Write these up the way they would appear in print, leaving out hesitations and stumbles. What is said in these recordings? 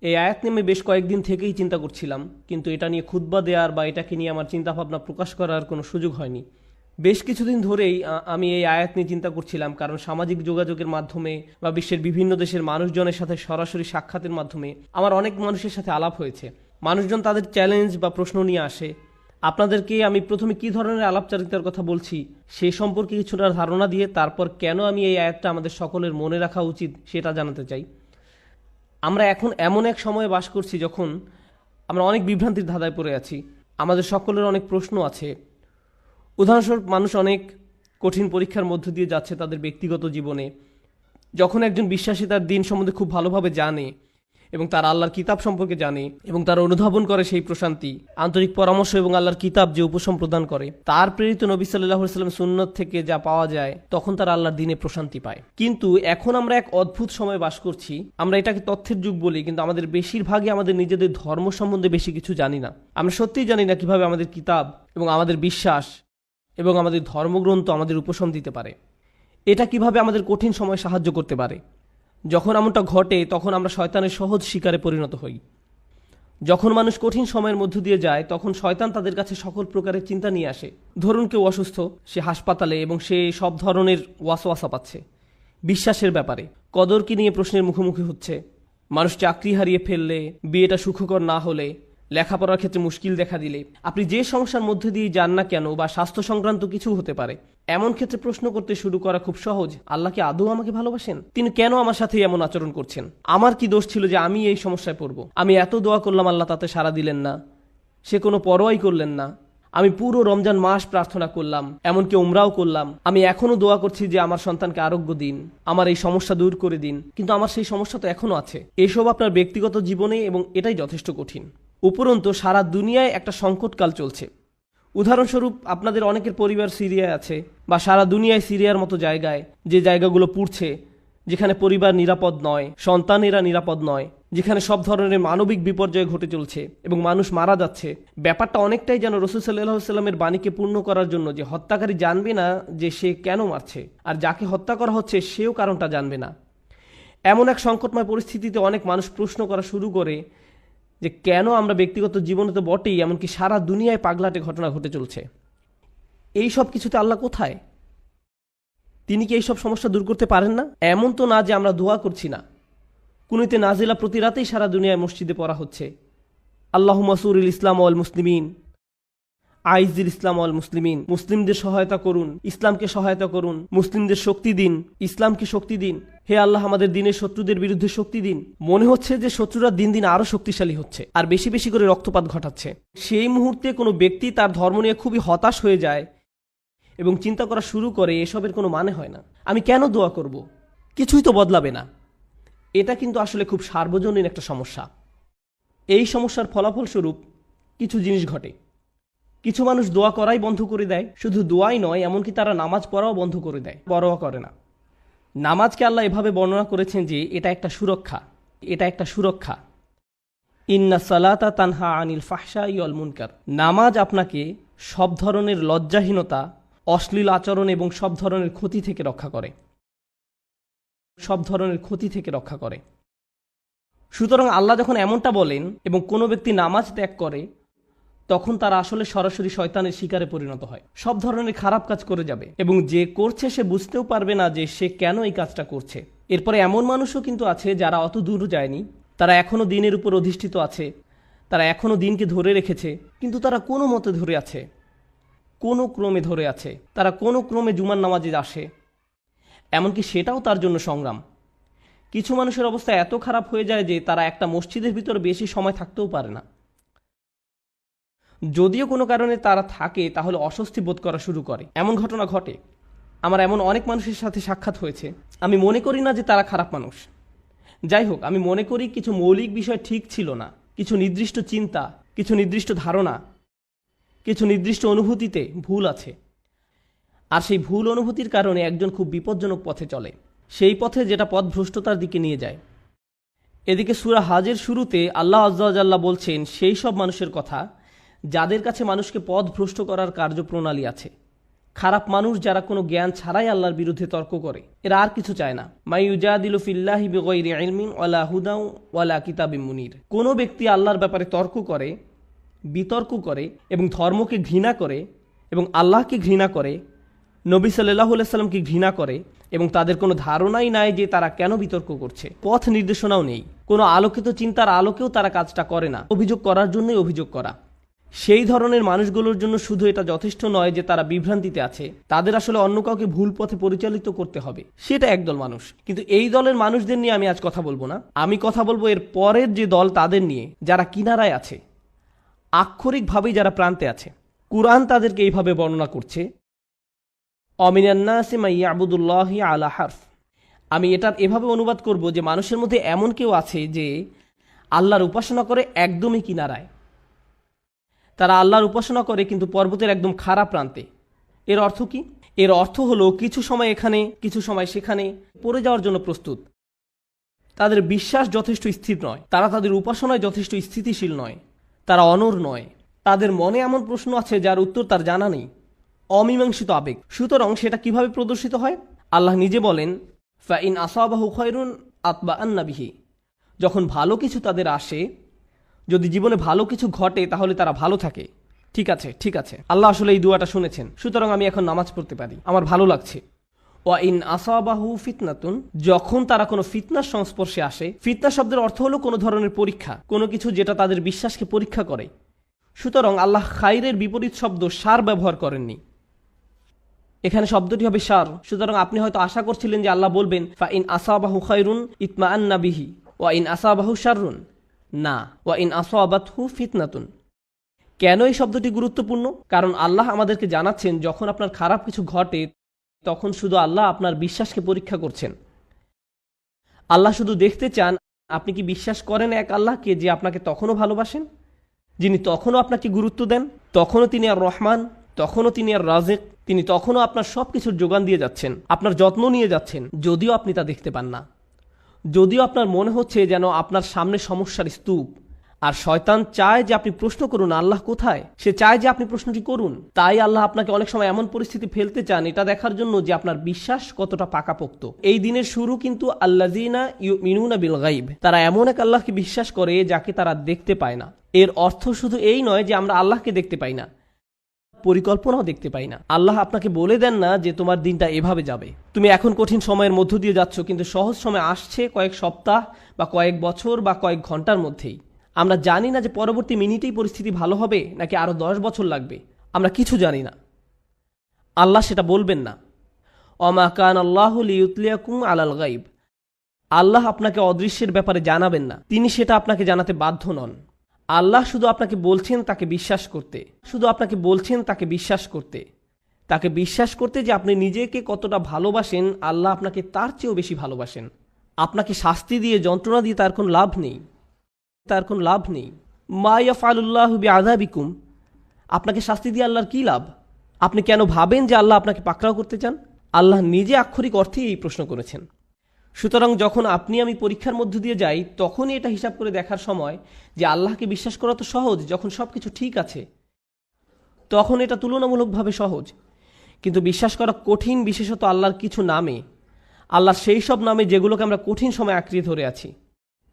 এই আয়াত নিয়ে আমি বেশ কয়েকদিন থেকেই চিন্তা করছিলাম, কিন্তু এটা নিয়ে খুতবা দেওয়ার বা এটাকে নিয়ে আমার চিন্তাভাবনা প্রকাশ করার কোনো সুযোগ হয়নি। বেশ কিছুদিন ধরেই আমি এই আয়াত নিয়ে চিন্তা করছিলাম, কারণ সামাজিক যোগাযোগের মাধ্যমে বা বিশ্বের বিভিন্ন দেশের মানুষজনের সাথে সরাসরি সাক্ষাতের মাধ্যমে আমার অনেক মানুষের সাথে আলাপ হয়েছে। মানুষজন তাদের চ্যালেঞ্জ বা প্রশ্ন নিয়ে আসে। আপনাদেরকে আমি প্রথমে কী ধরনের আলাপচারিতার কথা বলছি সে সম্পর্কে কিছুটা ধারণা দিয়ে তারপর কেন আমি এই আয়াতটা আমাদের সকলের মনে রাখা উচিত সেটা জানাতে চাই। আমরা এখন এমন এক সময়ে বাস করছি যখন আমরা অনেক বিভ্রান্তির ধাঁধায় পড়ে আছি। আমাদের সকলের অনেক প্রশ্ন আছে। উদাহরণস্বরূপ, মানুষ অনেক কঠিন পরীক্ষার মধ্য দিয়ে যাচ্ছে তাদের ব্যক্তিগত জীবনে। যখন একজন বিশ্বাসী তার দিন সম্বন্ধে খুব ভালোভাবে জানে এবং তার আল্লাহর কিতাব সম্পর্কে জানে এবং তার অনুধাবন করে সেই প্রশান্তি, আন্তরিক পরামর্শ এবং আল্লাহর কিতাব যে উপশম প্রদান করে, তার প্রেরিত নবী সাল্লাল্লাহু আলাইহি ওয়াসাল্লাম সুন্নত থেকে যা পাওয়া যায়, তখন তার আল্লাহর দিনে প্রশান্তি পায়। কিন্তু এখন আমরা এক অদ্ভুত সময় বাস করছি। আমরা এটাকে তথ্যের যুগ বলি, কিন্তু আমাদের বেশিরভাগই আমাদের নিজেদের ধর্ম সম্বন্ধে বেশি কিছু জানি না। আমরা সত্যিই জানি না কিভাবে আমাদের কিতাব এবং আমাদের বিশ্বাস এবং আমাদের ধর্মগ্রন্থ আমাদের উপশম দিতে পারে। এটা কিভাবে আমাদের কঠিন সময় সাহায্য করতে পারে। যখন এমনটা ঘটে তখন আমরা শয়তানের সহজ শিকারে পরিণত হই। যখন মানুষ কঠিন সময়ের মধ্য দিয়ে যায় তখন শয়তান তাদের কাছে সকল প্রকারের চিন্তা নিয়ে আসে। ধরুন কেউ অসুস্থ, সে হাসপাতালে এবং সে সব ধরনের ওয়াসওয়াসা পাচ্ছে বিশ্বাসের ব্যাপারে। কদরকে নিয়ে প্রশ্নের মুখোমুখি হচ্ছে। মানুষ চাকরি হারিয়ে ফেললে, বিয়েটা সুখকর না হলে, লেখাপড়ার ক্ষেত্রে মুশকিল দেখা দিলে, আপনি যে সমস্যার মধ্যে দিয়ে যান না কেন, বা স্বাস্থ্য সংক্রান্ত কিছু হতে পারে, এমন ক্ষেত্রে প্রশ্ন করতে শুরু করা খুব সহজ। আল্লাহ কি আদৌ আমাকে ভালোবাসেন? তিনি কেন আমার সাথে এমন আচরণ করছেন? আমার কি দোষ ছিল যে আমি এই সমস্যায় পড়ব? আমি এত দোয়া করলাম, আল্লাহ তাতে সাড়া দিলেন না, সে কোনো পরোয়াই করলেন না। আমি পুরো রমজান মাস প্রার্থনা করলাম, এমনকি উমরাও করলাম। আমি এখনো দোয়া করছি যে আমার সন্তানকে আরোগ্য দিন, আমার এই সমস্যা দূর করে দিন, কিন্তু আমার সেই সমস্যা তো এখনো আছে। এসব আপনার ব্যক্তিগত জীবনে, এবং এটাই যথেষ্ট কঠিন। উপরন্তু সারা দুনিয়ায় একটা সংকটকাল চলছে। উদাহরণস্বরূপ, আপনাদের অনেকের পরিবার সিরিয়ায় আছে, বা সারা দুনিয়ায় সিরিয়ার মতো জায়গায়, যে জায়গাগুলো পুড়ছে, যেখানে পরিবার নিরাপদ নয়, সন্তানেরা নিরাপদ নয়, যেখানে সব ধরনের মানবিক বিপর্যয় ঘটে চলছে এবং মানুষ মারা যাচ্ছে। ব্যাপারটা অনেকটাই যেন রাসূল সাল্লাল্লাহু আলাইহি ওয়াসাল্লামের বাণীকে পূর্ণ করার জন্য, যে হত্যাকারী জানবে না যে সে কেন মারছে, আর যাকে হত্যা করা হচ্ছে সেও কারণটা জানবে না। এমন এক সংকটময় পরিস্থিতিতে অনেক মানুষ প্রশ্ন করা শুরু করে যে কেন আমরা ব্যক্তিগত জীবনে তো বটেই, এমনকি সারা দুনিয়ায় পাগলাটে ঘটনা ঘটে চলছে। এই সব কিছুতে আল্লাহ কোথায়? তিনি কি এইসব সমস্যা দূর করতে পারেন না? এমন তো না যে আমরা দোয়া করছি না। কুনুতে নাজিলা প্রতি রাতেই সারা দুনিয়ায় মসজিদে পড়া হচ্ছে। আল্লাহুম্মা সুরিল ইসলাম ওয়াল মুসলিমিন, আইজিল ইসলাম ওয়াল মুসলিমিন। মুসলিমদের সহায়তা করুন, ইসলামকে সহায়তা করুন, মুসলিমদের শক্তি দিন, ইসলামকে শক্তি দিন। হে আল্লাহ, আমাদের দিনের শত্রুদের বিরুদ্ধে শক্তি দিন। মনে হচ্ছে যে শত্রুরা দিন দিন আরো শক্তিশালী হচ্ছে আর বেশি বেশি করে রক্তপাত ঘটাচ্ছে। সেই মুহূর্তে কোনো ব্যক্তি তার ধর্ম নিয়ে খুবই হতাশ হয়ে যায় এবং চিন্তা করা শুরু করে এসবের কোনো মানে হয় না, আমি কেন দোয়া করব, কিছুই তো বদলাবে না। এটা কিন্তু আসলে খুব সার্বজনীন একটা সমস্যা। এই সমস্যার ফলাফলস্বরূপ কিছু জিনিস ঘটে। কিছু মানুষ দোয়া করাই বন্ধ করে দেয়। শুধু দোয়াই নয়, এমনকি তারা নামাজ পড়াও বন্ধ করে দেয়, পরোয়া করে না। নামাজকে আল্লাহ এভাবে বর্ণনা করেছেন যে এটা একটা সুরক্ষা, এটা একটা সুরক্ষা। ইন্না সালাতা তানহা আনিল ফাহশাই ওয়াল মুনকার। নামাজ আপনাকে সব ধরনের লজ্জাহীনতা, অশ্লীল আচরণ এবং সব ধরনের ক্ষতি থেকে রক্ষা করে, সব ধরনের ক্ষতি থেকে রক্ষা করে। সুতরাং আল্লাহ যখন এমনটা বলেন এবং কোনো ব্যক্তি নামাজ ত্যাগ করে, তখন তারা আসলে সরাসরি শয়তানের শিকারে পরিণত হয়, সব ধরনের খারাপ কাজ করে যাবে এবং যে করছে সে বুঝতেও পারবে না যে সে কেন এই কাজটা করছে। এরপরে এমন মানুষও কিন্তু আছে যারা অত দূর যায়নি, তারা এখনো দিনের উপর অধিষ্ঠিত আছে, তারা এখনো দিনকে ধরে রেখেছে, কিন্তু তারা কোনো মতে ধরে আছে, কোনো ক্রমে ধরে আছে, তারা কোনো ক্রমে জুমার নামাজে আসে, এমনকি সেটাও তার জন্য সংগ্রাম। কিছু মানুষের অবস্থা এত খারাপ হয়ে যায় যে তারা একটা মসজিদের ভিতর বেশি সময় থাকতেও পারে না। যদিও কোনো কারণে তারা থাকে, তাহলে অস্বস্তি বোধ করা শুরু করে। এমন ঘটনা ঘটে। আমার এমন অনেক মানুষের সাথে সাক্ষাৎ হয়েছে। আমি মনে করি না যে তারা খারাপ মানুষ। যাই হোক, আমি মনে করি কিছু মৌলিক বিষয় ঠিক ছিল না, কিছু নির্দিষ্ট চিন্তা, কিছু নির্দিষ্ট ধারণা, কিছু নির্দিষ্ট অনুভূতিতে ভুল আছে। আর সেই ভুল অনুভূতির কারণে একজন খুব বিপজ্জনক পথে চলে, সেই পথে যেটা পথভ্রষ্টতার দিকে নিয়ে যায়। এদিকে সূরা হাজের শুরুতে আল্লাহ আযজা ওয়া জাল্লা বলছেন সেই সব মানুষের কথা যাদের কাছে মানুষকে পথভ্রষ্ট করার কার্যপ্রণালী আছে। খারাপ মানুষ যারা কোনো জ্ঞান ছাড়াই আল্লাহর বিরুদ্ধে তর্ক করে, এরা আর কিছু চায় না। মাই ইউজাদিলু ফিল্লাহি বিগাইরি ইলমিন ওয়ালা হুদাও ওয়ালা কিতাবিম মুনির। কোনো ব্যক্তি আল্লাহর ব্যাপারে তর্ক করে, বিতর্ক করে এবং ধর্মকে ঘৃণা করে এবং আল্লাহকে ঘৃণা করে, নবী সাল্লাল্লাহু আলাইহি সাল্লামকে ঘৃণা করে এবং তাদের কোনো ধারণাই নাই যে তারা কেন বিতর্ক করছে, পথ নির্দেশনাও নেই, কোনো আলোকিত চিন্তার আলোকেও তারা কাজটা করে না, অভিযোগ করার জন্যই অভিযোগ করা। সেই ধরনের মানুষগুলোর জন্য শুধু এটা যথেষ্ট নয় যে তারা বিভ্রান্তিতে আছে, তাদের আসলে অন্য কাউকে ভুল পথে পরিচালিত করতে হবে। সেটা একদল মানুষ। কিন্তু এই দলের মানুষদের নিয়ে আমি আজ কথা বলবো না। আমি কথা বলবো এর পরের যে দল, তাদের নিয়ে, যারা কিনারায় আছে, আক্ষরিকভাবেই যারা প্রান্তে আছে। কুরআন তাদেরকে এইভাবে বর্ণনা করছে, অমিনান নাসি মান ইয়াবুদুল্লাহি আলা হারফ। আমি এটার এভাবে অনুবাদ করব যে মানুষের মধ্যে এমন কেউ আছে যে আল্লাহর উপাসনা করে একদমই কিনারায়। তারা আল্লাহর উপাসনা করে কিন্তু পর্বতের একদম খারাপ প্রান্তে। এর অর্থ কি? এর অর্থ হলো কিছু সময় এখানে, কিছু সময় সেখানে পড়ে যাওয়ার জন্য প্রস্তুত। তাদের বিশ্বাস যথেষ্ট স্থির নয়, তারা তাদের উপাসনায় যথেষ্ট স্থিতিশীল নয়, তারা অনড় নয়। তাদের মনে এমন প্রশ্ন আছে যার উত্তর তার জানা নেই, অমীমাংসিত আবেগ। সুতরাং সেটা কিভাবে প্রদর্শিত হয়? আল্লাহ নিজে বলেন, ফাইন আসাবাহু খায়রুন আতবাআন্না বিহি। যখন ভালো কিছু তাদের আসে, যদি জীবনে ভালো কিছু ঘটে, তাহলে তারা ভালো থাকে। ঠিক আছে, ঠিক আছে, আল্লাহ আসলে এই দুয়াটা শুনেছেন, সুতরাং আমি এখন নামাজ পড়তে পারি, আমার ভালো লাগছে। ওয়া ইন আসাবাহু ফিতনাতুন, যখন তারা কোনো ফিতনার সংস্পর্শে আসে। ফিতনা শব্দের অর্থ হলো কোনো ধরনের পরীক্ষা, কোনো কিছু যেটা তাদের বিশ্বাসকে পরীক্ষা করে। সুতরাং আল্লাহ খাইরের বিপরীত শব্দ সার ব্যবহার করেননি, এখানে শব্দটি হবে সার। সুতরাং আপনি হয়তো আশা করছিলেন যে আল্লাহ বলবেন ফা ইন আসাবাহু খায়রুন ইতমাআন্না বিহি ওয়া ইন আসাবাহু শাররুন। না, ওয়া ইন আসাবাতহু ফিতনাতুন। কেন এই শব্দটি গুরুত্বপূর্ণ? কারণ আল্লাহ আমাদেরকে জানাচ্ছেন, যখন আপনার খারাপ কিছু ঘটে, তখন শুধু আল্লাহ আপনার বিশ্বাসকে পরীক্ষা করছেন। আল্লাহ শুধু দেখতে চান আপনি কি বিশ্বাস করেন এক আল্লাহকে যে আপনাকে তখনও ভালোবাসেন, যিনি তখনও আপনাকে গুরুত্ব দেন, তখনও তিনি আর রহমান, তখনও তিনি আর রাজেক, তিনি তখনও আপনার সব কিছুর যোগান দিয়ে যাচ্ছেন, আপনার যত্ন নিয়ে যাচ্ছেন, যদিও আপনি তা দেখতে পান না, যদিও আপনার মনে হচ্ছে যেন আপনার সামনে সমস্যার স্তূপ। আর শয়তান চায় যে আপনি প্রশ্ন করুন আল্লাহ কোথায়, সে চায় যে আপনি প্রশ্নটি করুন। তাই আল্লাহ আপনাকে অনেক সময় এমন পরিস্থিতি ফেলতে চান, এটা দেখার জন্য যে আপনার বিশ্বাস কতটা পাকাপোক্ত। এই দিনের শুরু কিন্তু আল্লাযিনা ইউমিনুনা বিল গায়ব, তারা এমন এক আল্লাহকে বিশ্বাস করে যাকে তারা দেখতে পায় না। এর অর্থ শুধু এই নয় যে আমরা আল্লাহকে দেখতে পাই না, পরিকল্পনাও দেখতে পাই না। আল্লাহ আপনাকে বলে দেন না যে তোমার দিনটা এভাবে যাবে, তুমি এখন কঠিন সময়ের মধ্য দিয়ে যাচ্ছ, কিন্তু সহজ সময় আসছে কয়েক সপ্তাহ বা কয়েক বছর বা কয়েক ঘন্টার মধ্যেই। আমরা জানি না যে পরবর্তী মিনিটেই পরিস্থিতি ভালো হবে নাকি আরো 10 বছর লাগবে, আমরা কিছু জানি না। আল্লাহ সেটা বলবেন না। ওমা কান আল্লাহু লিইউতলিয়াকুম আলাল গায়ব, আল্লাহ আপনাকে অদৃশ্যের ব্যাপারে জানাবেন না, তিনি সেটা আপনাকে জানাতে বাধ্য নন। আল্লাহ শুধু আপনাকে বলছেন তাকে বিশ্বাস করতে, শুধু আপনাকে বলছেন তাকে বিশ্বাস করতে, তাকে বিশ্বাস করতে যে আপনি নিজেকে কতটা ভালোবাসেন, আল্লাহ আপনাকে তার চেয়েও বেশি ভালোবাসেন। আপনাকে শাস্তি দিয়ে, যন্ত্রণা দিয়ে তার কোনো লাভ নেই, তার কোনো লাভ নেই। মা ইয়াফআলুল্লাহু বিআযাবিকুম, আপনাকে শাস্তি দিয়ে আল্লাহর কী লাভ? আপনি কেন ভাবেন যে আল্লাহ আপনাকে পাকড়াও করতে চান? আল্লাহ নিজে আক্ষরিক অর্থেই এই প্রশ্ন করেছেন। সুতরাং যখন আপনি আমি পরীক্ষার মধ্য দিয়ে যাই, তখনই এটা হিসাব করে দেখার সময় যে আল্লাহকে বিশ্বাস করা তো সহজ, যখন সব কিছু ঠিক আছে তখন এটা তুলনামূলকভাবে সহজ। কিন্তু বিশ্বাস করা কঠিন, বিশেষত আল্লাহর কিছু নামে, আল্লাহর সেই সব নামে যেগুলোকে আমরা কঠিন সময় আঁকড়িয়ে ধরে আছি।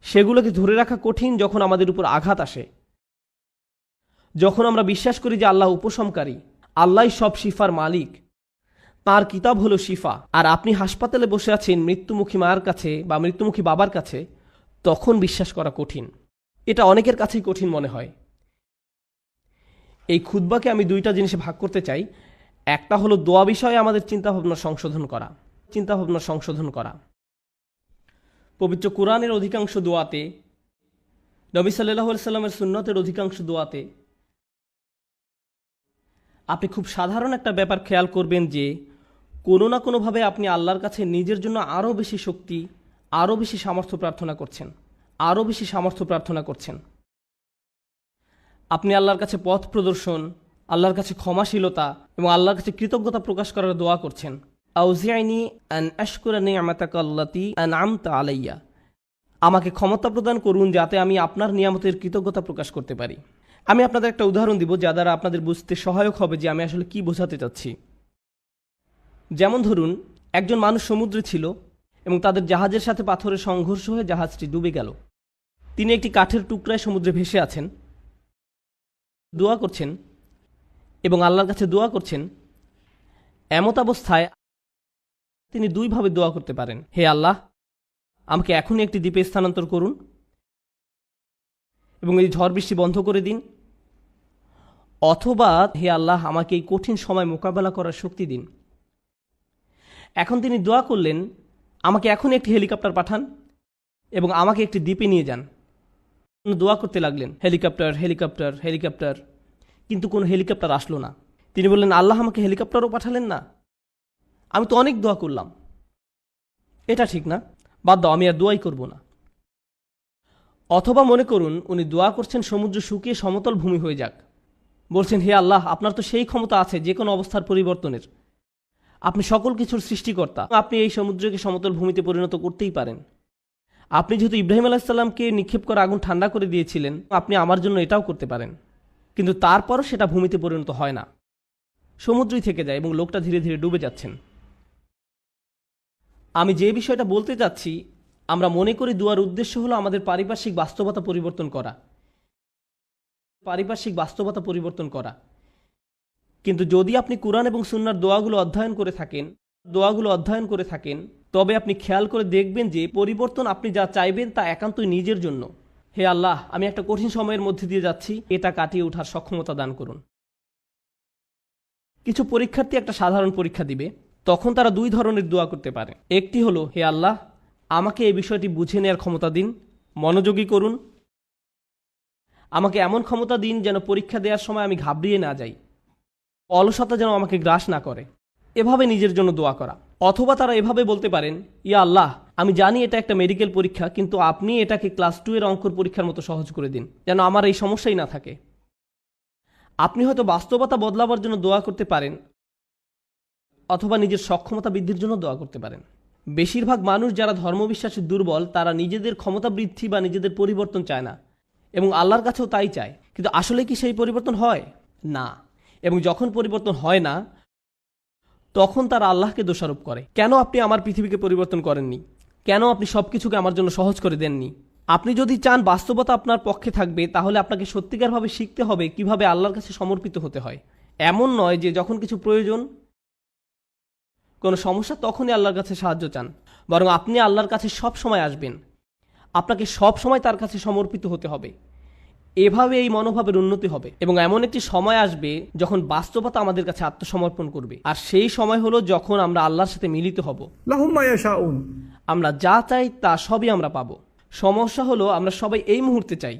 সেগুলোকে ধরে রাখা কঠিন যখন আমাদের উপর আঘাত আসে, যখন আমরা বিশ্বাস করি যে আল্লাহ উপশমকারী, আল্লাহই সব শিফার মালিক, তার কিতাব হলো শিফা, আর আপনি হাসপাতালে বসে আছেন মৃত্যুমুখী মায়ের কাছে বা মৃত্যুমুখী বাবার কাছে, তখন বিশ্বাস করা কঠিন। এটা অনেকের কাছেই কঠিন মনে হয়। এই খুতবাকে আমি দুইটা জিনিসে ভাগ করতে চাই। একটা হলো দোয়া বিষয়ে আমাদের চিন্তাভাবনা সংশোধন করা। পবিত্র কোরআনের অধিকাংশ দোয়াতে, নবী সাল্লাল্লাহু আলাইহি সাল্লামের সুন্নতের অধিকাংশ দোয়াতে আপনি খুব সাধারণ একটা ব্যাপার খেয়াল করবেন যে কোনো না কোনোভাবে আপনি আল্লাহর কাছে নিজের জন্য আরও বেশি শক্তি, আরও বেশি সামর্থ্য প্রার্থনা করছেন। আপনি আল্লাহর কাছে পথ প্রদর্শন, আল্লাহর কাছে ক্ষমাশীলতা এবং আল্লাহর কাছে কৃতজ্ঞতা প্রকাশ করার দোয়া করছেন। আউজিআনি আন আশকুরা নি'মাতাকা আল্লাতী আন'আমতা আলাইয়া, আমাকে ক্ষমতা প্রদান করুন যাতে আমি আপনার নিয়ামতের কৃতজ্ঞতা প্রকাশ করতে পারি। আমি আপনাদের একটা উদাহরণ দিব যা দ্বারা আপনাদের বুঝতে সহায়ক হবে যে আমি আসলে কি বোঝাতে চাচ্ছি। যেমন ধরুন, একজন মানুষ সমুদ্রে ছিল এবং তাদের জাহাজের সাথে পাথরের সংঘর্ষ হয়ে জাহাজটি ডুবে গেল। তিনি একটি কাঠের টুকরায় সমুদ্রে ভেসে আছেন, দোয়া করছেন এবং আল্লাহর কাছে দোয়া করছেন। এমত অবস্থায় তিনি দুইভাবে দোয়া করতে পারেন: হে আল্লাহ, আমাকে এখনই একটি দ্বীপে স্থানান্তর করুন এবং এই ঝড় বৃষ্টি বন্ধ করে দিন, অথবা হে আল্লাহ, আমাকে এই কঠিন সময় মোকাবেলা করার শক্তি দিন। এখন তিনি দোয়া করলেন, আমাকে এখনই একটি হেলিকপ্টার পাঠান এবং আমাকে একটি দ্বীপে নিয়ে যান। দোয়া করতে লাগলেন, হেলিকপ্টার হেলিকপ্টার হেলিকপ্টার, কিন্তু কোনো হেলিকপ্টার আসলো না। তিনি বললেন, আল্লাহ, আমাকে হেলিকপ্টারও পাঠালেন না, আমি তো অনেক দোয়া করলাম, এটা ঠিক না, বাদ দাও, আমি আর দোয়াই করব না। অথবা মনে করুন উনি দোয়া করছেন সমুদ্র শুকিয়ে সমতল ভূমি হয়ে যাক, বলছেন, হে আল্লাহ, আপনার তো সেই ক্ষমতা আছে যে কোনো অবস্থার পরিবর্তনের, আপনি সকল কিছুর সৃষ্টিকর্তা, আপনি এই সমুদ্রকে সমতল ভূমিতে পরিণত করতেই পারেন। আপনি যেহেতু ইব্রাহিম আলাইহিসসালামকে নিক্ষেপ করা আগুন ঠান্ডা করে দিয়েছিলেন, আপনি আমার জন্য এটাও করতে পারেন। কিন্তু তারপরও সেটা ভূমিতে পরিণত হয় না, সমুদ্রই থেকে যায় এবং লোকটা ধীরে ধীরে ডুবে যাচ্ছেন। আমি যে বিষয়টা বলতে চাচ্ছি, আমরা মনে করি দোয়ার উদ্দেশ্য হলো আমাদের পারিপার্শ্বিক বাস্তবতা পরিবর্তন করা। কিন্তু যদি আপনি কুরআন এবং সুন্নাহর দোয়াগুলো অধ্যয়ন করে থাকেন, তবে আপনি খেয়াল করে দেখবেন যে পরিবর্তন আপনি যা চাইবেন তা একান্তই নিজের জন্য। হে আল্লাহ, আমি একটা কঠিন সময়ের মধ্যে দিয়ে যাচ্ছি, এটা কাটিয়ে ওঠার সক্ষমতা দান করুন। কিছু পরীক্ষার্থী একটা সাধারণ পরীক্ষা দিবে, তখন তারা দুই ধরনের দোয়া করতে পারে। একটি হলো, হে আল্লাহ, আমাকে এই বিষয়টি বুঝে নেওয়ার ক্ষমতা দিন, মনোযোগী করুন, আমাকে এমন ক্ষমতা দিন যেন পরীক্ষা দেওয়ার সময় আমি ঘাবড়িয়ে না যাই, অলসতা যেন আমাকে গ্রাস না করে, এভাবে নিজের জন্য দোয়া করা। অথবা তারা এভাবে বলতে পারেন, ইয়া আল্লাহ, আমি জানি এটা একটা মেডিকেল পরীক্ষা, কিন্তু আপনি এটাকে ক্লাস 2 এর অঙ্কর পরীক্ষার মতো সহজ করে দিন, যেন আমার এই সমস্যাই না থাকে। আপনি হয়তো বাস্তবতা বদলাবার জন্য দোয়া করতে পারেন, অথবা নিজের সক্ষমতা বৃদ্ধির জন্য দোয়া করতে পারেন। বেশিরভাগ মানুষ যারা ধর্মবিশ্বাসে দুর্বল, তারা নিজেদের ক্ষমতা বৃদ্ধি বা নিজেদের পরিবর্তন চায় না, এবং আল্লাহর কাছেও তাই চায়। কিন্তু আসলে কি সেই পরিবর্তন হয় না? এবং যখন পরিবর্তন হয় না, তখন তারা আল্লাহকে দোষারোপ করে, কেন আপনি আমার পৃথিবীকে পরিবর্তন করেননি, কেন আপনি সবকিছুকে আমার জন্য সহজ করে দেননি। আপনি যদি চান বাস্তবতা আপনার পক্ষে থাকবে, তাহলে আপনাকে সত্যিকারভাবে শিখতে হবে কিভাবে আল্লাহর কাছে সমর্পিত হতে হয়। এমন নয় যে যখন কিছু প্রয়োজন, কোনো সমস্যা, তখনই আল্লাহর কাছে সাহায্য চান, বরং আপনি আল্লাহর কাছে সব সময় আসবেন, আপনাকে সব সময় তার কাছে সমর্পিত হতে হবে। এভাবে এই মনোভাবের উন্নতি হবে এবং এমন একটি সময় আসবে যখন বাস্তবতা আমাদের কাছে আত্মসমর্পণ করবে। আর সেই সময় হলো যখন আমরা আল্লাহর সাথে মিলিত হব। লাহুম মা ইয়াশাউন। আমরা যা চাই তা সবই আমরা পাবো। সমস্যা হলো আমরা সবাই এই মুহূর্তে চাই।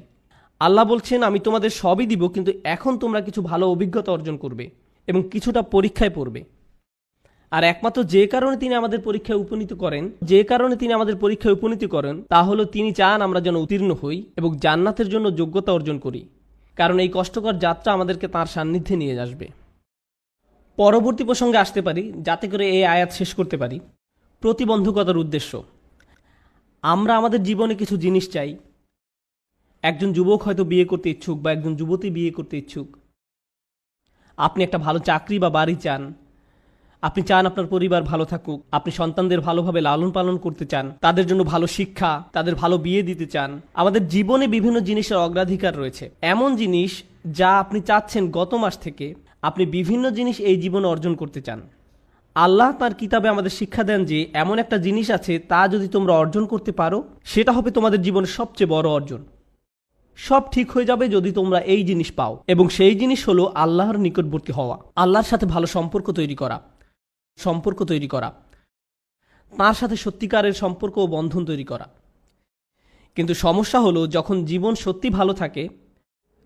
আল্লাহ বলছেন, আমি তোমাদের সবই দিব, কিন্তু এখন তোমরা কিছু ভালো অভিজ্ঞতা অর্জন করবে এবং কিছুটা পরীক্ষায় পড়বে। আর একমাত্র যে কারণে তিনি আমাদের পরীক্ষায় উপনীত করেন তা হলো তিনি চান আমরা যেন উত্তীর্ণ হই এবং জান্নাতের জন্য যোগ্যতা অর্জন করি, কারণ এই কষ্টকর যাত্রা আমাদেরকে তাঁর সান্নিধ্যে নিয়ে আসবে। পরবর্তী প্রসঙ্গে আসতে পারি, যাতে করে এই আয়াত শেষ করতে পারি। প্রতিবন্ধকতার উদ্দেশ্য। আমরা আমাদের জীবনে কিছু জিনিস চাই। একজন যুবক হয়তো বিয়ে করতে ইচ্ছুক বা একজন যুবতী বিয়ে করতে ইচ্ছুক। আপনি একটা ভালো চাকরি বা বাড়ি চান, আপনি চান আপনার পরিবার ভালো থাকুক, আপনি সন্তানদের ভালোভাবে লালন পালন করতে চান, তাদের জন্য ভালো শিক্ষা, তাদের ভালো বিয়ে দিতে চান। আমাদের জীবনে বিভিন্ন জিনিসের অগ্রাধিকার রয়েছে, এমন জিনিস যা আপনি চাচ্ছেন গত মাস থেকে। আপনি বিভিন্ন জিনিস এই জীবনে অর্জন করতে চান। আল্লাহ তার কিতাবে আমাদের শিক্ষা দেন যে এমন একটা জিনিস আছে, তা যদি তোমরা অর্জন করতে পারো, সেটা হবে তোমাদের জীবনের সবচেয়ে বড় অর্জন। সব ঠিক হয়ে যাবে যদি তোমরা এই জিনিস পাও, এবং সেই জিনিস হলো আল্লাহর নিকটবর্তী হওয়া, আল্লাহর সাথে ভালো সম্পর্ক তৈরি করা, তার সাথে সত্যিকারের সম্পর্ক ও বন্ধন তৈরি করা। কিন্তু সমস্যা হলো যখন জীবন সত্যি ভালো থাকে,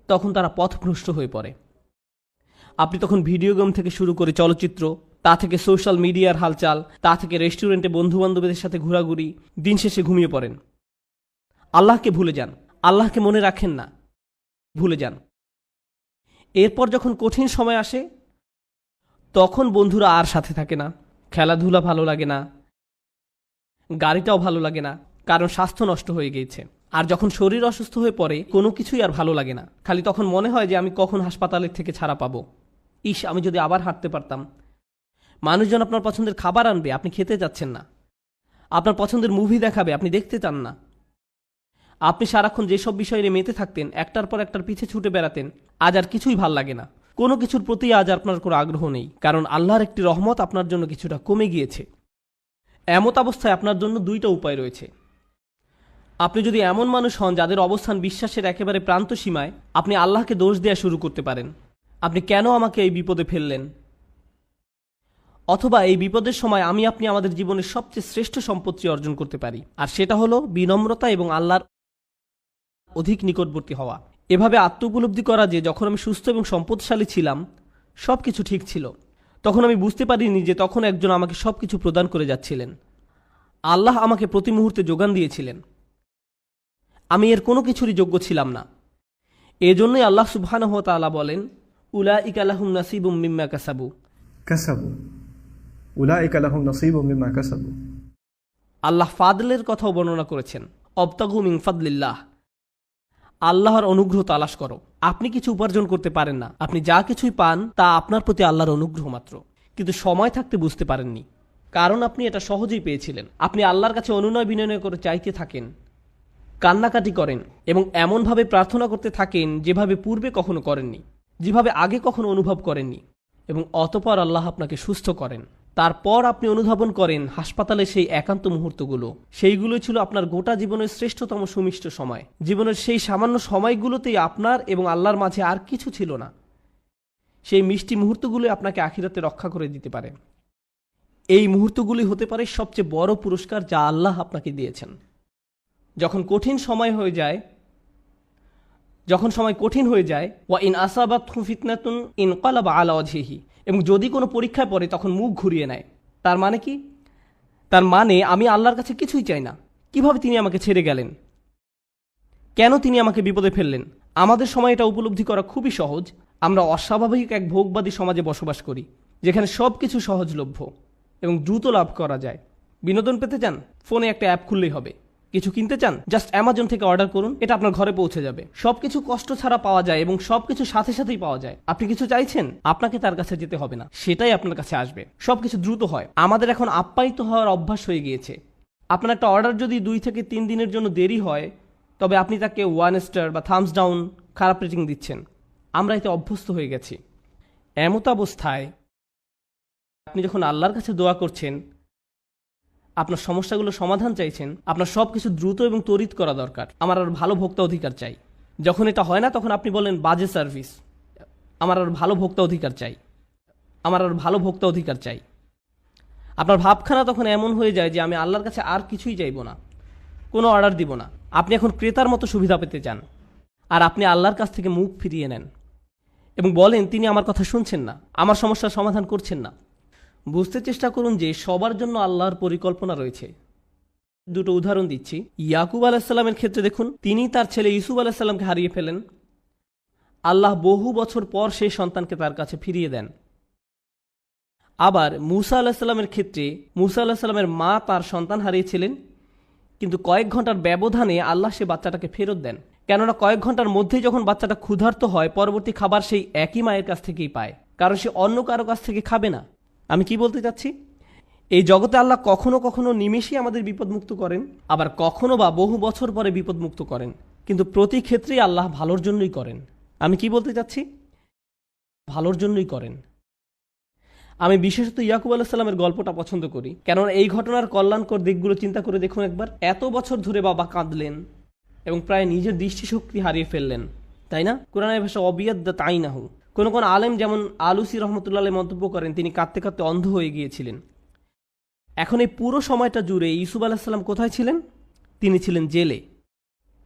তখন তারা পথভ্রষ্ট হয়ে পড়ে। আপনি তখন ভিডিও গেম থেকে শুরু করে চলচ্চিত্র, তা থেকে সোশ্যাল মিডিয়ার হালচাল, তা থেকে রেস্টুরেন্টে বন্ধুবান্ধবদের সাথে ঘোরাঘুরি, দিন শেষে ঘুমিয়ে পড়েন। আল্লাহকে ভুলে যান, আল্লাহকে মনে রাখেন না, ভুলে যান। এরপর যখন কঠিন সময় আসে, তখন বন্ধুরা আর সাথে থাকে না, খেলাধুলা ভালো লাগে না, গাড়িটাও ভালো লাগে না, কারণ স্বাস্থ্য নষ্ট হয়ে গিয়েছে। আর যখন শরীর অসুস্থ হয়ে পড়ে, কোনো কিছুই আর ভালো লাগে না, খালি তখন মনে হয় যে আমি কখন হাসপাতালের থেকে ছাড়া পাবো। ইস, আমি যদি আবার হাঁটতে পারতাম, মানুষজন আপনার পছন্দের খাবার আনবে, আপনি খেতে যাচ্ছেন না। আপনার পছন্দের মুভি দেখাবে, আপনি দেখতে চান না। আপনি সারাক্ষণ যেসব বিষয় নিয়ে মেতে থাকতেন, একটার পর একটার পিছে ছুটে বেড়াতেন, আজ আর কিছুই ভাল লাগে না। কোনো কিছুর প্রতি আজ আপনার কোনো আগ্রহ নেই, কারণ আল্লাহর একটি রহমত আপনার জন্য কিছুটা কমে গিয়েছে। এমত অবস্থায় আপনার জন্য দুইটা উপায় রয়েছে। আপনি যদি এমন মানুষ হন যাদের অবস্থান বিশ্বাসের একেবারে প্রান্ত সীমায়, আপনি আল্লাহকে দোষ দেওয়া শুরু করতে পারেন, আপনি কেন আমাকে এই বিপদে ফেললেন। অথবা এই বিপদের সময় আপনি আমাদের জীবনের সবচেয়ে শ্রেষ্ঠ সম্পত্তি অর্জন করতে পারি, আর সেটা হলো বিনম্রতা এবং আল্লাহর অধিক নিকটবর্তী হওয়া। এভাবে আত্ম উপলব্ধি করা যে যখন আমি সুস্থ এবং সম্পদশালী ছিলাম, সব কিছু ঠিক ছিল, তখন আমি বুঝতে পারিনি যে তখন একজন আমাকে সব কিছু প্রদান করে যাচ্ছিলেন। আল্লাহ আমাকে প্রতি মুহূর্তে যোগান দিয়েছিলেন। আমি এর কোনো কিছুরই যোগ্য ছিলাম না। এজন্যই আল্লাহ সুবহানাহু ওয়া তাআলা বলেন, উলাইকা লাহুম নাসিবুম মিম্মা কাসাবু। উলাইকা লাহুম নাসিবুম মিম্মা কাসাবু। আল্লাহ ফাদলের কথাও বর্ণনা করেছেন, অবতাগু মিন ফাদলিল্লাহ। আল্লাহর অনুগ্রহ তালাশ করো। আপনি কিছু উপার্জন করতে পারেন না, আপনি যা কিছুই পান তা আপনার প্রতি আল্লাহর অনুগ্রহ মাত্র। কিন্তু সময় থাকতে বুঝতে পারেননি, কারণ আপনি এটা সহজেই পেয়েছিলেন। আপনি আল্লাহর কাছে অনুনয় বিনয় করে চাইতে থাকেন, কান্নাকাটি করেন এবং এমনভাবে প্রার্থনা করতে থাকেন যেভাবে পূর্বে কখনো করেননি, যেভাবে আগে কখনো অনুভব করেননি। এবং অতঃপর আল্লাহ আপনাকে সুস্থ করেন। তারপর আপনি অনুধাবন করেন হাসপাতালে সেই একান্ত মুহূর্তগুলো, সেইগুলোই ছিল আপনার গোটা জীবনের শ্রেষ্ঠতম সুমিষ্ট সময়। জীবনের সেই সামান্য সময়গুলোতেই আপনার এবং আল্লাহর মাঝে আর কিছু ছিল না। সেই মিষ্টি মুহূর্তগুলো আপনাকে আখিরাতে রক্ষা করে দিতে পারে। এই মুহূর্তগুলি হতে পারে সবচেয়ে বড় পুরস্কার যা আল্লাহ আপনাকে দিয়েছেন। যখন সময় কঠিন হয়ে যায়, ওয়া ইন আসাবাতহু ফিতনাতুন ইনকালাবা আলা ওয়াজহিহি, এবং যদি কোনো পরীক্ষায় পড়ে তখন মুখ ঘুরিয়ে নেয়। তার মানে কি? তার মানে আমি আল্লাহর কাছে কিছুই চাই না। কিভাবে তিনি আমাকে ছেড়ে গেলেন? কেন তিনি আমাকে বিপদে ফেললেন? আমাদের সময় এটা উপলব্ধি করা খুবই সহজ। আমরা অস্বাভাবিক এক ভোগবাদী সমাজে বসবাস করি, যেখানে সব কিছু সহজলভ্য এবং দ্রুত লাভ করা যায়। বিনোদন পেতে চান? ফোনে একটা অ্যাপ খুললেই হবে। কিছু কিনতে চান? জাস্ট অ্যামাজন থেকে অর্ডার করুন, এটা আপনার ঘরে পৌঁছে যাবে। সবকিছু কষ্ট ছাড়া পাওয়া যায় এবং সবকিছু সাথে সাথেই পাওয়া যায়। আপনি কিছু চাইছেন, আপনাকে তার কাছে যেতে হবে না, সেটাই আপনার কাছে আসবে। সবকিছু দ্রুত হয়। আমাদের এখন আপ্যায়িত হওয়ার অভ্যাস হয়ে গিয়েছে। আপনার একটা অর্ডার যদি 2 থেকে 3 দিনের জন্য দেরি হয়, তবে আপনি তাকে 1 স্টার বা থামস ডাউন খারাপ রেটিং দিচ্ছেন। আমরা এতে অভ্যস্ত হয়ে গেছি। এমত অবস্থায় আপনি যখন আল্লাহর কাছে দোয়া করছেন, আপনার সমস্যাগুলো সমাধান চাইছেন, আপনার সব কিছু দ্রুত এবং ত্বরিত করা দরকার। আমার আর ভালো ভোক্তা অধিকার চাই। যখন এটা হয় না, তখন আপনি বলেন বাজে সার্ভিস। আমার আর ভালো ভোক্তা অধিকার চাই, আমার আর ভালো ভোক্তা অধিকার চাই। আপনার ভাবখানা তখন এমন হয়ে যায় যে আমি আল্লাহর কাছে আর কিছুই চাইব না, কোনো অর্ডার দিব না। আপনি এখন ক্রেতার মতো সুবিধা পেতে চান, আর আপনি আল্লাহর কাছ থেকে মুখ ফিরিয়ে নেন এবং বলেন তিনি আমার কথা শুনছেন না, আমার সমস্যার সমাধান করছেন না। বুঝতে চেষ্টা করুন যে সবার জন্য আল্লাহর পরিকল্পনা রয়েছে। দুটো উদাহরণ দিচ্ছি। ইয়াকুব আলাইসাল্লামের ক্ষেত্রে দেখুন, তিনি তার ছেলে ইউসুফ আলাইসাল্লামকে হারিয়ে ফেলেন। আল্লাহ বহু বছর পর সেই সন্তানকে তার কাছে ফিরিয়ে দেন। আবার মুসা আলাইসাল্লামের ক্ষেত্রে মুসা আলাইসাল্লামের মা তার সন্তান হারিয়েছিলেন, কিন্তু কয়েক ঘন্টার ব্যবধানে আল্লাহ সে বাচ্চাটাকে ফেরত দেন। কেননা কয়েক ঘন্টার মধ্যেই যখন বাচ্চাটা ক্ষুধার্ত হয়, পরবর্তী খাবার সেই একই মায়ের কাছ থেকেই পায়, কারণ সে অন্য কারো কাছ থেকে খাবে না। আমি কি বলতে চাচ্ছি? এই জগতে আল্লাহ কখনো কখনো নিমেষেই আমাদের বিপদমুক্ত করেন, আবার কখনো বা বহু বছর পরে বিপদমুক্ত করেন, কিন্তু প্রতি ক্ষেত্রেই আল্লাহ ভালোর জন্যই করেন। আমি কি বলতে চাচ্ছি? ভালোর জন্যই করেন। আমি বিশেষত ইয়াকুব আলাইসাল্লামের গল্পটা পছন্দ করি, কেননা এই ঘটনার কল্যাণকর দিকগুলো চিন্তা করে দেখুন একবার। এত বছর ধরে বাবা কাঁদলেন এবং প্রায় নিজের দৃষ্টিশক্তি হারিয়ে ফেললেন, তাই না? কোরআনের ভাষা অবিয়াদ্দা তাই না হু। কোন আলেম যেমন আলুসি রহমতুল্লাহ মন্তব্য করেন তিনি কাঁদতে কাঁদতে অন্ধ হয়ে গিয়েছিলেন। এখন এই পুরো সময়টা জুড়ে ইউসুফ আলাইসাল্লাম কোথায় ছিলেন? তিনি ছিলেন জেলে।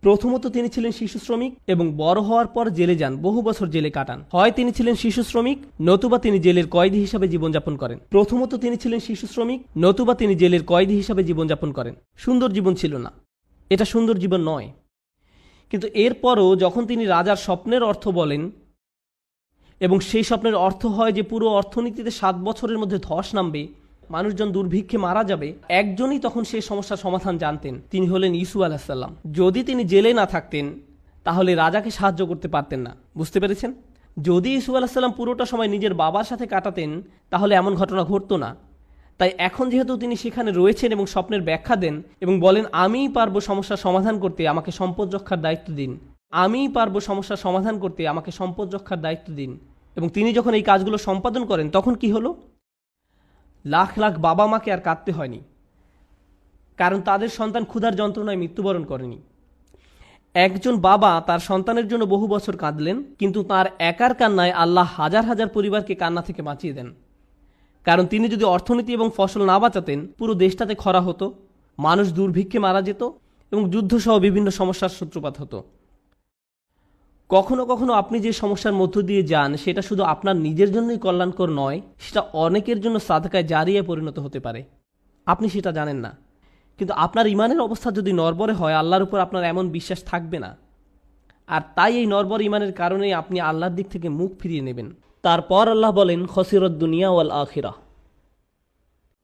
প্রথমত তিনি ছিলেন শিশু শ্রমিক এবং বড় হওয়ার পর জেলে যান, বহু বছর জেলে কাটান। হয় তিনি ছিলেন শিশু শ্রমিক, নতুবা তিনি জেলের কয়েদি হিসাবে জীবনযাপন করেন। প্রথমত তিনি ছিলেন শিশু শ্রমিক, নতুবা তিনি জেলের কয়েদি হিসাবে জীবনযাপন করেন। সুন্দর জীবন ছিল না, এটা সুন্দর জীবন নয়। কিন্তু এরপরও যখন তিনি রাজার স্বপ্নের অর্থ বলেন এবং সেই স্বপ্নের অর্থ হয় যে পুরো অর্থনীতিতে 7 বছরের মধ্যে ধস নামবে, মানুষজন দুর্ভিক্ষে মারা যাবে, একজনই তখন সেই সমস্যার সমাধান জানতেন, তিনি হলেন ইউসুফ আলাইহিস সালাম। যদি তিনি জেলে না থাকতেন তাহলে রাজাকে সাহায্য করতে পারতেন না। বুঝতে পেরেছেন? যদি ইউসুফ আলাইহিস সালাম পুরোটা সময় নিজের বাবার সাথে কাটাতেন তাহলে এমন ঘটনা ঘটতো না। তাই এখন যেহেতু তিনি সেখানে রয়েছেন এবং স্বপ্নের ব্যাখ্যা দেন এবং বলেন আমিই পারবো সমস্যার সমাধান করতে, আমাকে সম্পদ রক্ষার দায়িত্ব দিন, আমিই পারবো সমস্যার সমাধান করতে, আমাকে সম্পদ রক্ষার দায়িত্ব দিন, এবং তিনি যখন এই কাজগুলো সম্পাদন করেন তখন কি হলো? লাখ লাখ বাবা মাকে আর কাঁদতে হয়নি, কারণ তাদের সন্তান ক্ষুধার যন্ত্রণায় মৃত্যুবরণ করেনি। একজন বাবা তার সন্তানের জন্য বহু বছর কাঁদলেন, কিন্তু তার একার কান্নায় আল্লাহ হাজার হাজার পরিবারকে কান্না থেকে বাঁচিয়ে দেন। কারণ তিনি যদি অর্থনীতি এবং ফসল না বাঁচাতেন, পুরো দেশটাতে খরা হতো, মানুষ দুর্ভিক্ষে মারা যেত এবং যুদ্ধসহ বিভিন্ন সমস্যার সূত্রপাত হতো। কখনো কখনো আপনি যে সমস্যার মধ্য দিয়ে যান সেটা শুধু আপনার নিজের জন্যই কল্যাণকর নয়, সেটা অনেকের জন্য সাদকায় জারিয়ায় পরিণত হতে পারে। আপনি সেটা জানেন না, কিন্তু আপনার ইমানের অবস্থা যদি নড়বড়ে হয়, আল্লাহর উপর আপনার এমন বিশ্বাস থাকবে না। আর তাই এই নড়বড় ইমানের কারণেই আপনি আল্লাহর দিক থেকে মুখ ফিরিয়ে নেবেন। তারপর আল্লাহ বলেন খসিরত দুনিয়া ওয়াল আখিরা।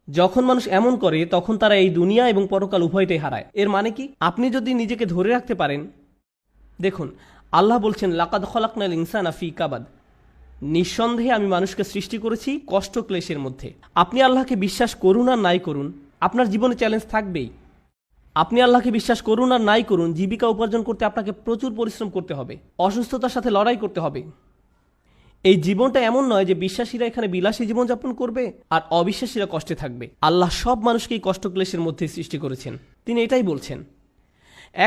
যখন মানুষ এমন করে তখন তারা এই দুনিয়া এবং পরকাল উভয়টাই হারায়। এর মানে কি? আপনি যদি নিজেকে ধরে রাখতে পারেন, দেখুন আল্লাহ বলছেন লাকাদ খলাকনাল ইনসানা ফি কাবাদ, নিঃসন্দেহে আমি মানুষকে সৃষ্টি করেছি কষ্ট ক্লেশের মধ্যে। আপনি আল্লাহকে বিশ্বাস করুন আর নাই করুন, আপনার জীবনে চ্যালেঞ্জ থাকবেই। আপনি আল্লাহকে বিশ্বাস করুন আর নাই করুন, জীবিকা উপার্জন করতে আপনাকে প্রচুর পরিশ্রম করতে হবে, অসুস্থতার সাথে লড়াই করতে হবে। এই জীবনটা এমন নয় যে বিশ্বাসীরা এখানে বিলাসী জীবনযাপন করবে আর অবিশ্বাসীরা কষ্টে থাকবে। আল্লাহ সব মানুষকেই কষ্ট ক্লেশের মধ্যে সৃষ্টি করেছেন, তিনি এটাই বলছেন।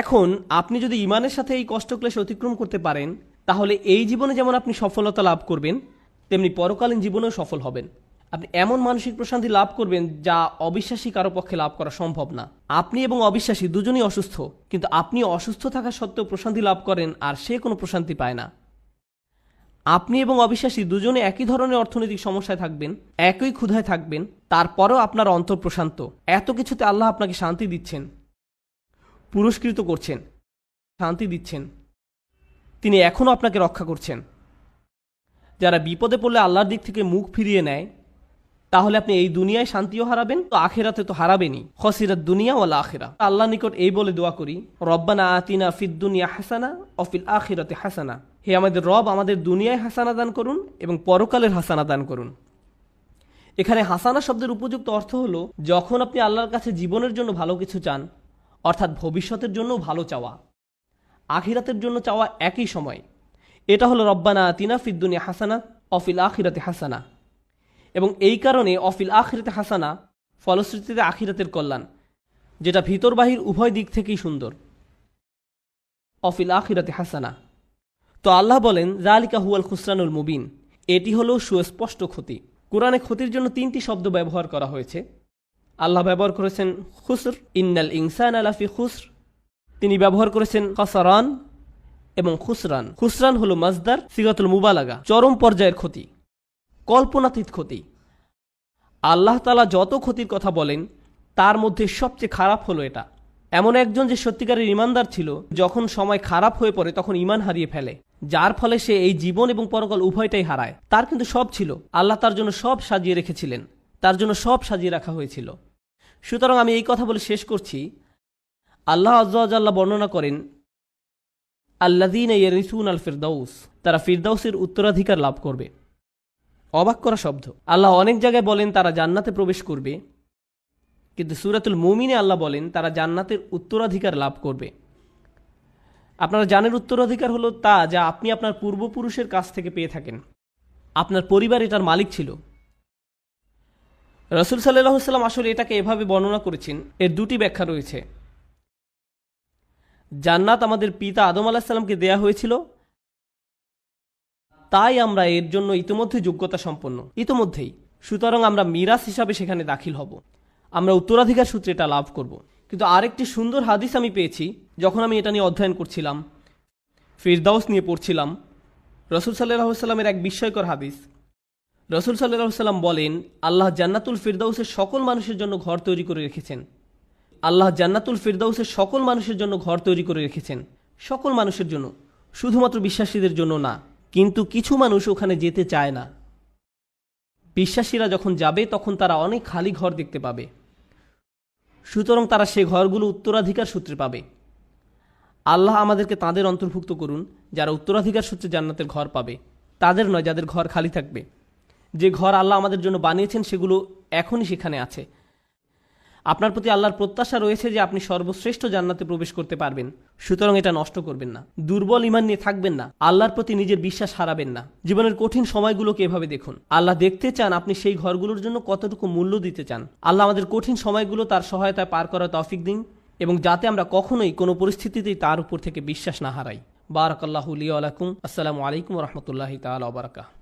এখন আপনি যদি ইমানের সাথে এই কষ্ট ক্লেশ অতিক্রম করতে পারেন, তাহলে এই জীবনে যেমন আপনি সফলতা লাভ করবেন, তেমনি পরকালীন জীবনেও সফল হবেন। আপনি এমন মানসিক প্রশান্তি লাভ করবেন যা অবিশ্বাসী কারো পক্ষে লাভ করা সম্ভব না। আপনি এবং অবিশ্বাসী দুজনই অসুস্থ, কিন্তু আপনি অসুস্থ থাকা সত্ত্বেও প্রশান্তি লাভ করেন আর সে কোনো প্রশান্তি পায় না। আপনি এবং অবিশ্বাসী দুজনে একই ধরনের অর্থনৈতিক সমস্যায় থাকবেন, একই ক্ষুধায় থাকবেন, তারপরেও আপনার অন্তর প্রশান্ত। এত কিছুতে আল্লাহ আপনাকে শান্তি দিচ্ছেন, পুরস্কৃত করছেন, শান্তি দিচ্ছেন। তিনি এখনও আপনাকে রক্ষা করছেন। যারা বিপদে পড়লে আল্লাহর দিক থেকে মুখ ফিরিয়ে নেয়, তাহলে আপনি এই দুনিয়ায় শান্তিও হারাবেন, তো আখিরাতে তো হারাবেনই। খসিরাত দুনিয়া ওয়াল আখিরা। আল্লাহ নিকট এই বলে দোয়া করি, রব্বানা আতিনা ফিদ দুনিয়া হাসানা ও ফিল আখিরাতে হাসানা। হে আমাদের রব, আমাদের দুনিয়ায় হাসানা দান করুন এবং পরকালের হাসানা দান করুন। এখানে হাসানা শব্দের উপযুক্ত অর্থ হলো যখন আপনি আল্লাহর কাছে জীবনের জন্য ভালো কিছু চান, অর্থাৎ ভবিষ্যতের জন্য ভালো চাওয়া, আখিরাতের জন্য চাওয়া একই সময়। এটা হলো রব্বানা আতিনা ফিদ দুনিয়া হাসানা ও ফিল আখিরাতে হাসানা। এবং এই কারণে অফিল আখিরাতে হাসানা, ফলশ্রুতিতে আখিরাতের কল্যাণ, যেটা ভিতর বাহির উভয় দিক থেকেই সুন্দর। অফিল আখিরাতে হাসানা। তো আল্লাহ বলেন যালিকা হুয়াল খুসরানুল মুবিন, এটি হলো সুস্পষ্ট ক্ষতি। কোরআনে ক্ষতির জন্য 3টি শব্দ ব্যবহার করা হয়েছে। আল্লাহ ব্যবহার করেছেন খুসর, ইন্নাল ইনসানা লাফি খুসর। তিনি ব্যবহার করেছেন খাসারান এবং খুসরান। খুসরান হলো মাজদার সিগাতুল মুবালাগা, চরম পর্যায়ের ক্ষতি, কল্পনাতীত ক্ষতি। আল্লাহ তাআলা যত ক্ষতির কথা বলেন তার মধ্যে সবচেয়ে খারাপ হলো এটা। এমন একজন যে সত্যিকারের ইমানদার ছিল, যখন সময় খারাপ হয়ে পড়ে তখন ইমান হারিয়ে ফেলে, যার ফলে সে এই জীবন এবং পরকাল উভয়টাই হারায়। তার কিন্তু সব ছিল, আল্লাহ তার জন্য সব সাজিয়ে রেখেছিলেন, তার জন্য সব সাজিয়ে রাখা হয়েছিল। সুতরাং আমি এই কথা বলে শেষ করছি। আল্লাহ আযজা ওয়া জাল্লা বর্ণনা করেন আল্লাযীনা ইয়ারিসুনাল ফিরদাউস, তারা ফিরদাউসের উত্তরাধিকার লাভ করবে। অবাক করা শব্দ। আল্লাহ অনেক জায়গায় বলেন তারা জান্নাতে প্রবেশ করবে, কিন্তু সূরাতুল মুমিনে আল্লাহ বলেন তারা জান্নাতের উত্তরাধিকার লাভ করবে। আপনারা জানেন উত্তরাধিকার হলো তা যা আপনি আপনার পূর্বপুরুষের কাছ থেকে পেয়ে থাকেন। আপনার পরিবার এটার মালিক ছিল। রাসূল সাল্লাল্লাহু আলাইহি ওয়াসাল্লাম আসলে এটাকে এভাবে বর্ণনা করেছেন। এর 2টি ব্যাখ্যা রয়েছে। জান্নাত আমাদের পিতা আদম আলাইহিস সালামকে দেয়া হয়েছিল, তাই আমরা এর জন্য ইতিমধ্যে যোগ্যতা সম্পন্ন, ইতিমধ্যেই। সুতরাং আমরা মিরাস হিসাবে সেখানে দাখিল হব, আমরা উত্তরাধিকার সূত্রে এটা লাভ করব। কিন্তু আরেকটি সুন্দর হাদিস আমি পেয়েছি যখন আমি এটা নিয়ে অধ্যয়ন করছিলাম, ফিরদাউস নিয়ে পড়ছিলাম। রাসূল সাল্লাল্লাহু আলাইহি ওয়াসাল্লামের এক বিস্ময়কর হাদিস। রাসূল সাল্লাল্লাহু আলাইহি ওয়াসাল্লাম বলেন আল্লাহ জান্নাতুল ফিরদাউসের সকল মানুষের জন্য ঘর তৈরি করে রেখেছেন। আল্লাহ জান্নাতুল ফিরদাউসের সকল মানুষের জন্য ঘর তৈরি করে রেখেছেন, সকল মানুষের জন্য, শুধুমাত্র বিশ্বাসীদের জন্য না। কিন্তু কিছু মানুষ ওখানে যেতে চায় না। বিশ্বাসীরা যখন যাবে তখন তারা অনেক খালি ঘর দেখতে পাবে, সুতরাং তারা সে ঘরগুলো উত্তরাধিকার সূত্রে পাবে। আল্লাহ আমাদেরকে তাদের অন্তর্ভুক্ত করুন যারা উত্তরাধিকার সূত্রে জান্নাতের ঘর পাবে। তাদের নয় যাদের ঘর খালি থাকবে। যে ঘর আল্লাহ আমাদের জন্য বানিয়েছেন সেগুলো এখনই সেখানে আছে। আপনার প্রতি আল্লাহর প্রত্যাশা রয়েছে যে আপনি সর্বশ্রেষ্ঠ জান্নাতে প্রবেশ করতে পারবেন, সুতরাং এটা নষ্ট করবেন না। দুর্বল ঈমান নিয়ে থাকবেন না, আল্লাহর প্রতি নিজের বিশ্বাস হারাবেন না। জীবনের কঠিন সময়গুলোকে এভাবে দেখুন, আল্লাহ দেখতে চান আপনি সেই ঘরগুলোর জন্য কতটুকু মূল্য দিতে চান। আল্লাহ আমাদের কঠিন সময়গুলো তার সহায়তায় পার করার তৌফিক দিন, এবং যাতে আমরা কখনোই কোনো পরিস্থিতিতেই তার উপর থেকে বিশ্বাস না হারাই। বারাকাল্লাহু লি ওয়া লাকুম। আসসালামু আলাইকুম ওয়া রাহমাতুল্লাহি তাআলা ওয়া বারাকাতুহু।